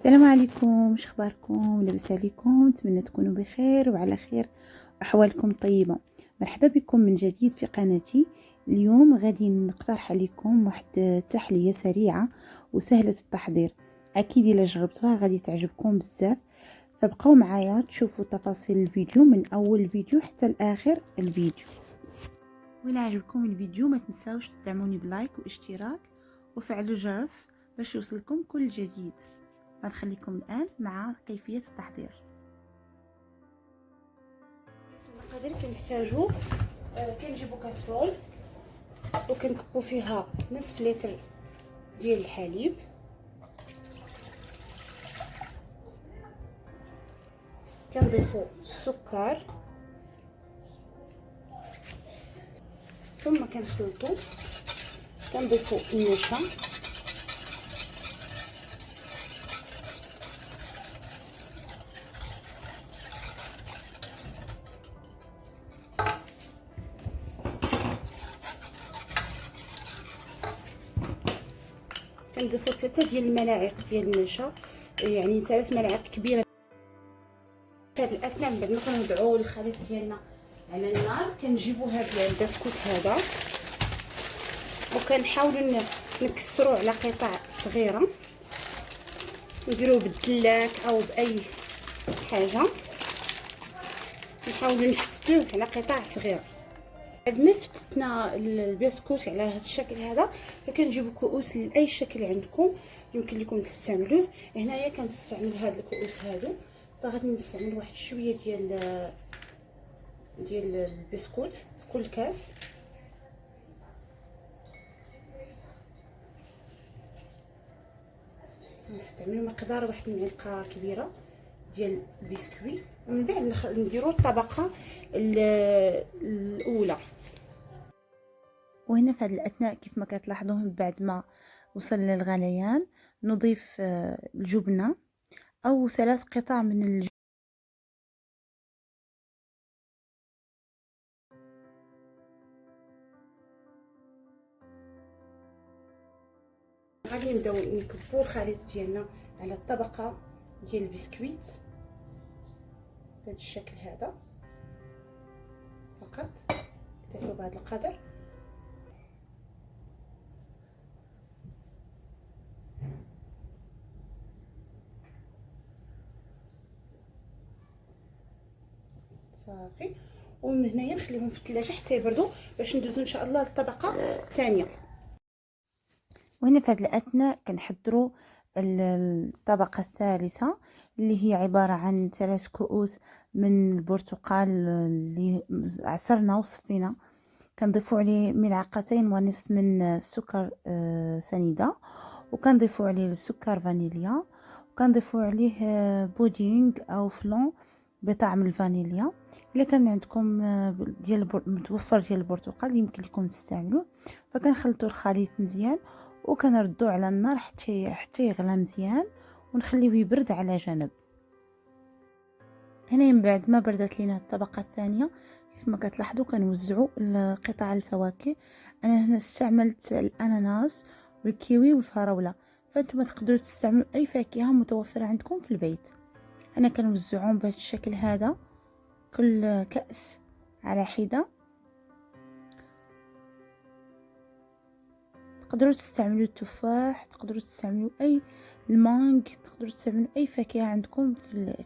السلام عليكم، شخباركم؟ لاباس عليكم؟ نتمنى تكونوا بخير وعلى خير واحوالكم طيبه. مرحبا بكم من جديد في قناتي. اليوم غادي نقترح عليكم واحد التحليه سريعه وسهله التحضير. اكيد الا جربتوها غادي تعجبكم بزاف، فبقوا معايا تشوفوا تفاصيل الفيديو من اول الفيديو حتى لاخر الفيديو. وإلا عجبكم الفيديو ما تنساوش تدعموني بلايك واشتراك وفعلوا الجرس باش يوصلكم كل جديد. غنخليكم الان مع كيفيه التحضير. المقادير كنحتاجو كنجيبو كاسرول وكنكبو فيها نصف لتر ديال الحليب، كنضيفو السكر ثم كنخلطو، كنضيفو النشا كنضيفو 3 ديال الملاعق ديال النشا، يعني 3 ملاعق كبيره. في هذه الاثناء من بعد ما كنوضعوا الخليط ديالنا على النار كنجيبوا هذا البسكوت هذا وكنحاولوا نكسروه على قطع صغيره، نديروه بالدلاك او باي حاجه، نحاولوا نفتتوه على قطع صغيره. بعد ما فتتنا البسكوت على هذا الشكل هذا فكنجيبوا كؤوس لاي شكل عندكم يمكن لكم تستعملوه. هنايا كنستعمل هاد الكؤوس هادو، فغادي نستعمل واحد شويه ديال البسكوت في كل كاس. نستعملوا مقدار واحد المعلقه كبيره ديال البسكويت، ومن بعد نديروا الطبقه الاولى. وهنا في هذه الاثناء كيف ما كتلاحظوا من بعد ما وصل للغليان نضيف الجبنه او 3 قطع من الجبنه. غادي نبداو نكبوا الخليط ديالنا على الطبقه ديال البسكويت بهذا الشكل هذا فقط، اكتفوا بهذا القدر. صافي، ومن هنايا نخليهم في الثلاجه حتى يبردوا باش ندوزو ان شاء الله للطبقه الثانيه. وهنا في هذه الاثناء كنحضروا الطبقه الثالثه اللي هي عباره عن 3 كؤوس من البرتقال اللي عصرنا وصفينا، كنضيفوا عليه 2.5 ملعقة من السكر سنيده، وكنضيفوا عليه السكر فانيليا، وكنضيفوا عليه بودينغ او فلون بطعم الفانيليا. الا كان عندكم متوفر ديال البرتقال يمكن لكم تستعملوه. فكنخلطوا الخليط مزيان وكنردوه على النار حتى يغلى مزيان ونخليه يبرد على جنب. هنا من بعد ما بردت لينا الطبقه الثانيه كيف ما كتلاحظوا كنوزعوا قطع الفواكه. انا هنا استعملت الاناناس والكيوي والفراوله، فانتم تقدروا تستعملوا اي فاكهه متوفره عندكم في البيت. انا كنوزعهم بهذا الشكل هذا كل كأس على حدة. تقدروا تستعملوا التفاح، تقدروا تستعملوا اي المانج، تقدروا تستعملوا اي فاكهه عندكم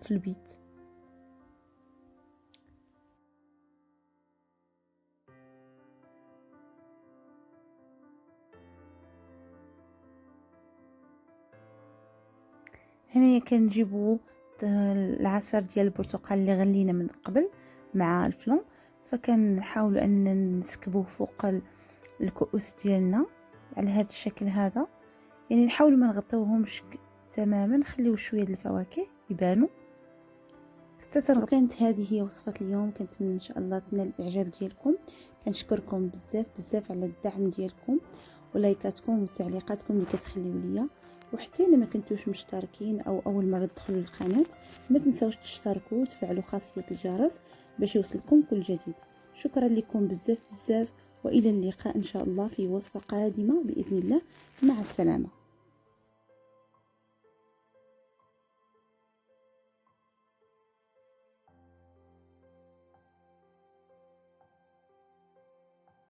في البيت. هنا كنجيبوا العصير ديال البرتقال اللي غلينا من قبل مع الفلون، فكنحاولوا ان نسكبوه فوق الكؤوس ديالنا على هذا الشكل هذا، يعني نحاولوا ما نغطيوهمش تماما، نخليو شويه د الفواكه يبانوا حتى تنغطيو. كانت هذه هي وصفه اليوم، كنتمنى ان شاء الله تنال الاعجاب ديالكم. كنشكركم بزاف بزاف على الدعم ديالكم ولايكاتكم وتعليقاتكم اللي كتخليو ليا. وحتى الا ما كنتوش مشتركين او اول مره تدخلوا للقناه ما تنساوش تشتركوا وتفعلوا خاصيه الجرس باش يوصلكم كل جديد. شكرا لكم بزاف بزاف، والى اللقاء ان شاء الله في وصفه قادمه باذن الله. مع السلامه.